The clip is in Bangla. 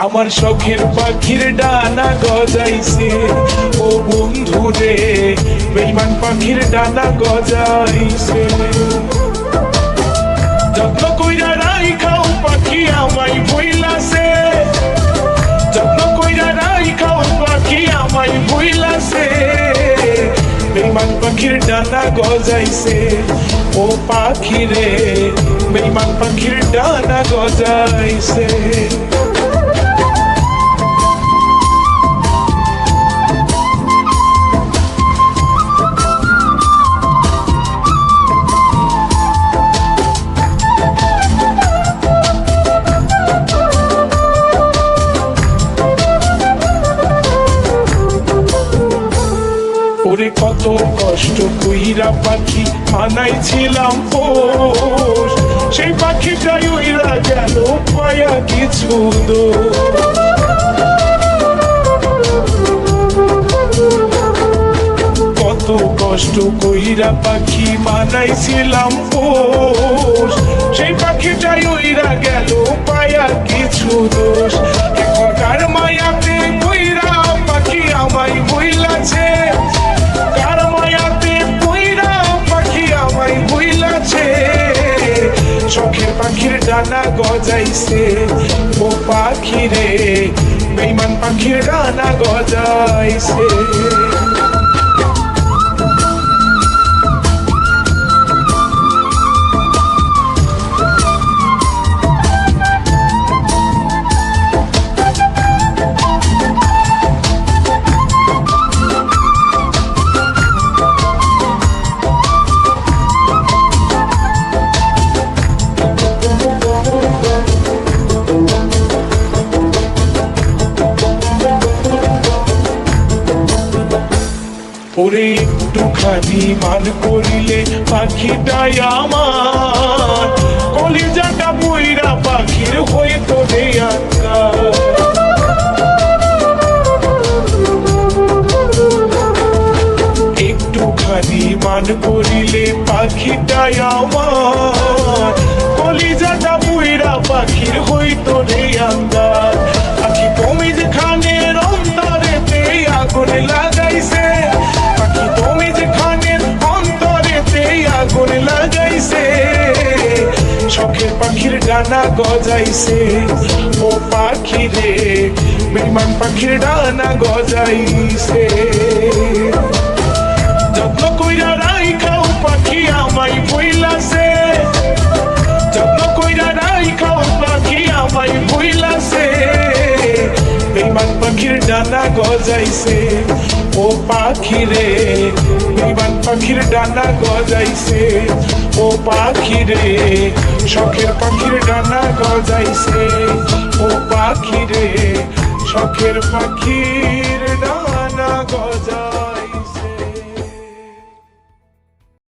আমার শখের পাখির ডানা গজাইছে ও বন্ধু রে, বেঈমান পাখির ডানা গজাইছে। যত্ন কইরা রাইখাও পাখি আমায় ভুইলাছে, যত্ন কইরা রাইখাও পাখি আমায় ভুইলাছে, বেঈমান পাখির ডানা গজাইছে ও পাখি রে, বেঈমান পাখির ডানা গজাইছে। ওরে কত কষ্ট কইরা পাখি বানাইছিলাম পোষ, সেই পাখিটাই উইরা গেল পায়া কিছু দোষ। কত কষ্ট কইরা পাখি বানাইছিলাম পোষ, সেই পাখিটাই উইরা গেল পায়া কিছু দোষ। এখন কার মায়াতে কইরা পাখি আমায় ভুইলাছে, কার মায়াতে কইরা পাখি আমায় ভুইলাছে, শখের পাখির ডানা গজাইছে ও পাখি রে, বেঈমান পাখির ডানা গজাইছে। ওরে একটুখানি মান করিলে পাখিটাই আমার, কলিজাটা বইরা পাখির হইতো রে আকার। একটুখানি মান করিলে পাখিটাই আমার, কলিজাটা বইরা পাখির হইতো রে আকার। পাখি তুমি যেখানে অন্তরেতে আগুন লাগাইছে, পাখি তুমি যেখানে অন্তরেতে আগুন লাগাইছে, শখের পাখির ডানা গজাইছে ও পাখি রে, বেঈমান পাখির ডানা গজাইছে। যত্ন কইরা রাইখাও পাখি আমায় ভুইলাছে, যত্ন কইরা রাইখাও পাখি আমায় ভুইলাছে, বেঈমান পাখির ডানা গজাইছে ও পাখি রে, বেঈমান পাখির ডানা গজাইছে ও পাখি রে, শখের পাখির ডানা গজাইছে ও পাখি রে, শখের পাখির ডানা গজাইছে।